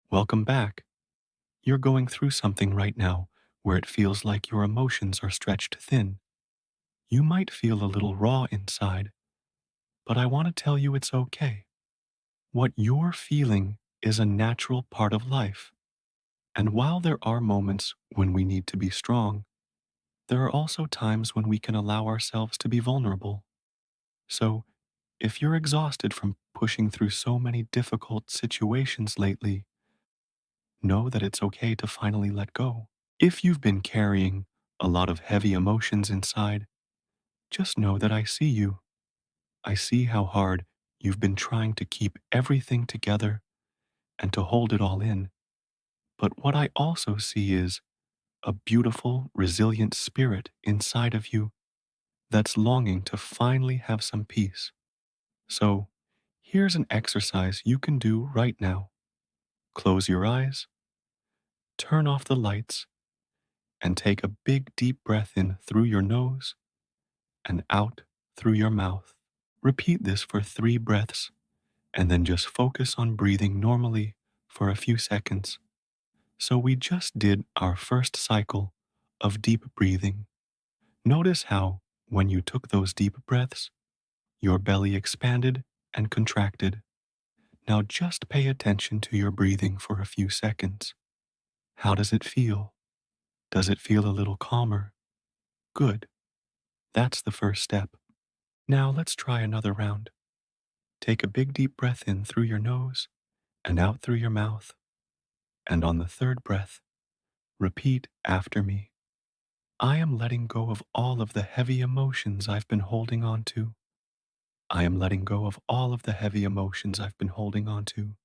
Welcome back. You're going through something right now where it feels like your emotions are stretched thin. You might feel a little raw inside, but I want to tell you it's okay. What you're feeling is a natural part of life. And while there are moments when we need to be strong, there are also times when we can allow ourselves to be vulnerable. So, if you're exhausted from pushing through so many difficult situations lately, know that it's okay to finally let go. If you've been carrying a lot of heavy emotions inside, just know that I see you. I see how hard you've been trying to keep everything together and to hold it all in. But what I also see is a beautiful, resilient spirit inside of you that's longing to finally have some peace. So, here's an exercise you can do right now. Close your eyes, turn off the lights, and take a big deep breath in through your nose and out through your mouth. Repeat this for 3 breaths and then just focus on breathing normally for a few seconds. So we just did our first cycle of deep breathing. Notice how, when you took those deep breaths, your belly expanded and contracted. Now just pay attention to your breathing for a few seconds. How does it feel? Does it feel a little calmer? Good. That's the first step. Now let's try another round. Take a big deep breath in through your nose and out through your mouth. And on the third breath, repeat after me. I am letting go of all of the heavy emotions I've been holding on to. I am letting go of all of the heavy emotions I've been holding on to.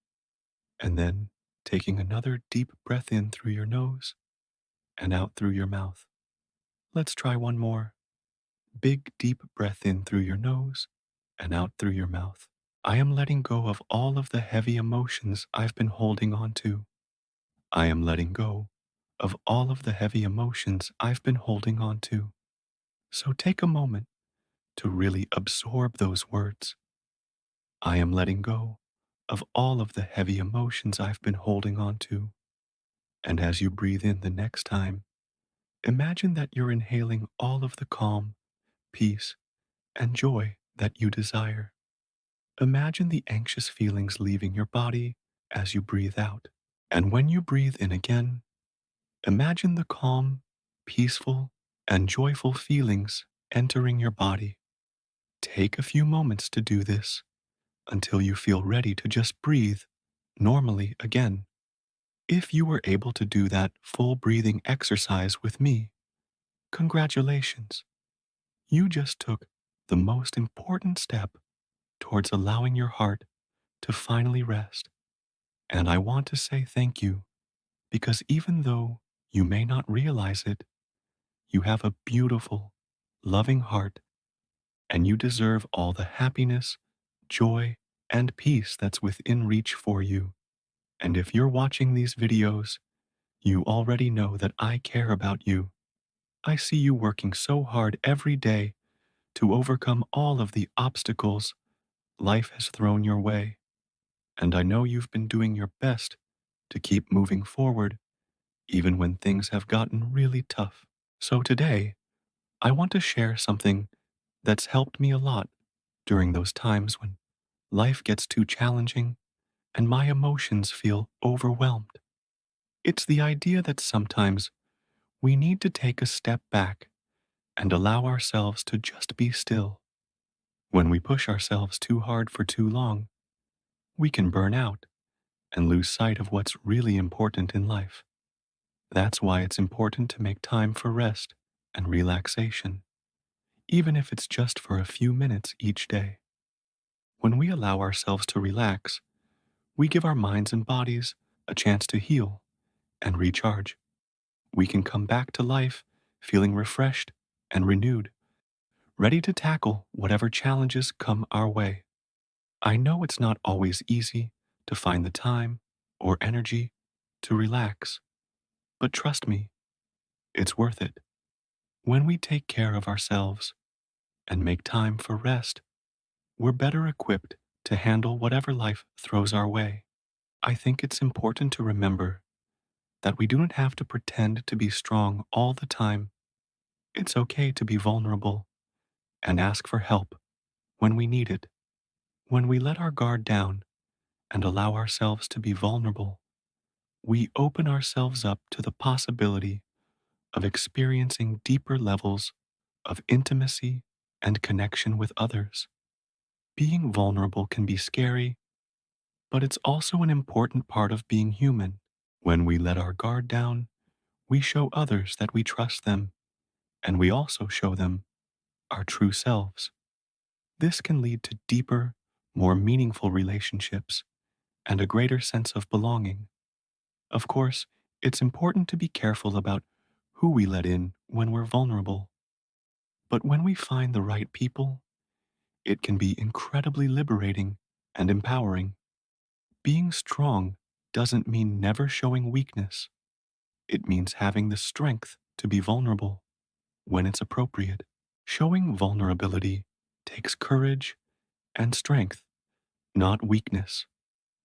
And then taking another deep breath in through your nose and out through your mouth. Let's try one more. Big deep breath in through your nose and out through your mouth. I am letting go of all of the heavy emotions I've been holding on to. I am letting go of all of the heavy emotions I've been holding on to. So take a moment to really absorb those words. I am letting go of all of the heavy emotions I've been holding on to. And as you breathe in the next time, imagine that you're inhaling all of the calm, peace, and joy that you desire. Imagine the anxious feelings leaving your body as you breathe out. And when you breathe in again, imagine the calm, peaceful, and joyful feelings entering your body. Take a few moments to do this until you feel ready to just breathe normally again. If you were able to do that full breathing exercise with me, congratulations. You just took the most important step towards allowing your heart to finally rest. And I want to say thank you because even though you may not realize it, you have a beautiful, loving heart and you deserve all the happiness, joy, and peace that's within reach for you. And if you're watching these videos, you already know that I care about you. I see you working so hard every day to overcome all of the obstacles life has thrown your way. And I know you've been doing your best to keep moving forward, even when things have gotten really tough. So today, I want to share something that's helped me a lot during those times when life gets too challenging and my emotions feel overwhelmed. It's the idea that sometimes we need to take a step back and allow ourselves to just be still. When we push ourselves too hard for too long, we can burn out and lose sight of what's really important in life. That's why it's important to make time for rest and relaxation, even if it's just for a few minutes each day. When we allow ourselves to relax, we give our minds and bodies a chance to heal and recharge. We can come back to life feeling refreshed and renewed, ready to tackle whatever challenges come our way. I know it's not always easy to find the time or energy to relax, but trust me, it's worth it. When we take care of ourselves and make time for rest, we're better equipped to handle whatever life throws our way. I think it's important to remember that we don't have to pretend to be strong all the time. It's okay to be vulnerable and ask for help when we need it. When we let our guard down and allow ourselves to be vulnerable, we open ourselves up to the possibility of experiencing deeper levels of intimacy and connection with others. Being vulnerable can be scary, but it's also an important part of being human. When we let our guard down, we show others that we trust them, and we also show them our true selves. This can lead to deeper, more meaningful relationships and a greater sense of belonging. Of course, it's important to be careful about who we let in when we're vulnerable. But when we find the right people, it can be incredibly liberating and empowering. Being strong doesn't mean never showing weakness. It means having the strength to be vulnerable when it's appropriate. Showing vulnerability takes courage and strength, not weakness.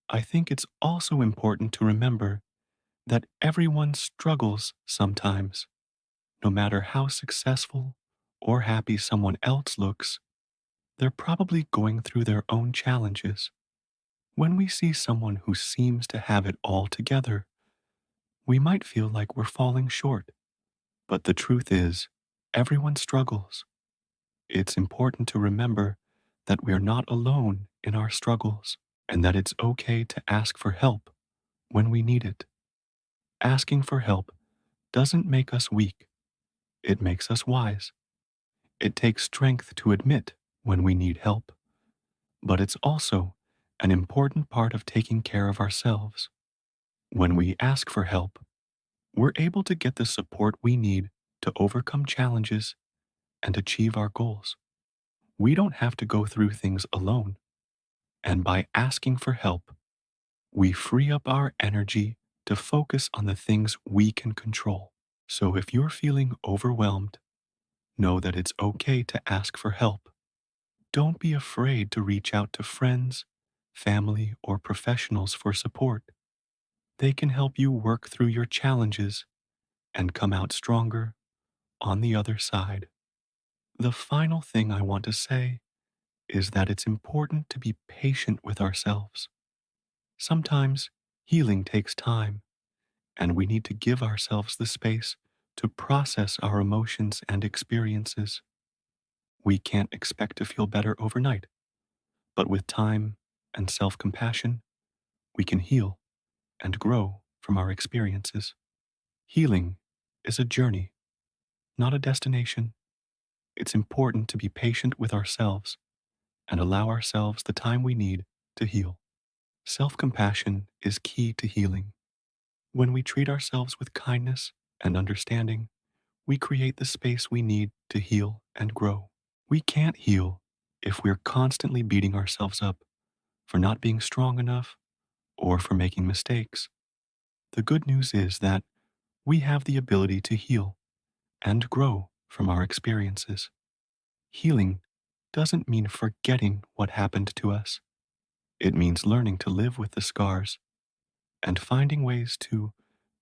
I think it's also important to remember that everyone struggles sometimes. No matter how successful or happy someone else looks, they're probably going through their own challenges. When we see someone who seems to have it all together, we might feel like we're falling short. But the truth is, everyone struggles. It's important to remember that we're not alone in our struggles and that it's okay to ask for help when we need it. Asking for help doesn't make us weak, it makes us wise. It takes strength to admit when we need help, but it's also an important part of taking care of ourselves. When we ask for help, we're able to get the support we need to overcome challenges and achieve our goals. We don't have to go through things alone, and by asking for help, we free up our energy to focus on the things we can control. So if you're feeling overwhelmed, know that it's okay to ask for help. Don't be afraid to reach out to friends, family, or professionals for support. They can help you work through your challenges and come out stronger on the other side. The final thing I want to say is that it's important to be patient with ourselves. Sometimes healing takes time, and we need to give ourselves the space to process our emotions and experiences. We can't expect to feel better overnight, but with time and self compassion, we can heal and grow from our experiences. Healing is a journey, not a destination. It's important to be patient with ourselves and allow ourselves the time we need to heal. Self compassion is key to healing. When we treat ourselves with kindness and understanding, we create the space we need to heal and grow. We can't heal if we're constantly beating ourselves up for not being strong enough or for making mistakes. The good news is that we have the ability to heal and grow from our experiences. Healing doesn't mean forgetting what happened to us. It means learning to live with the scars and finding ways to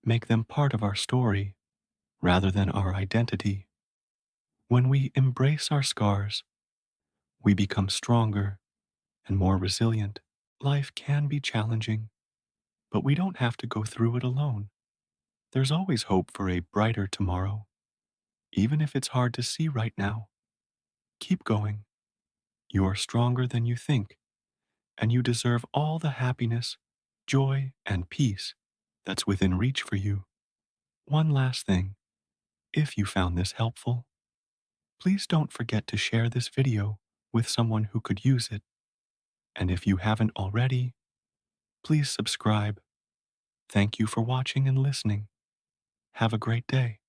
make them part of our story rather than our identity. When we embrace our scars, we become stronger and more resilient. Life can be challenging, but we don't have to go through it alone. There's always hope for a brighter tomorrow, even if it's hard to see right now. Keep going. You are stronger than you think, and you deserve all the happiness, joy, and peace that's within reach for you. One last thing, if you found this helpful, please don't forget to share this video with someone who could use it. And if you haven't already, please subscribe. Thank you for watching and listening. Have a great day.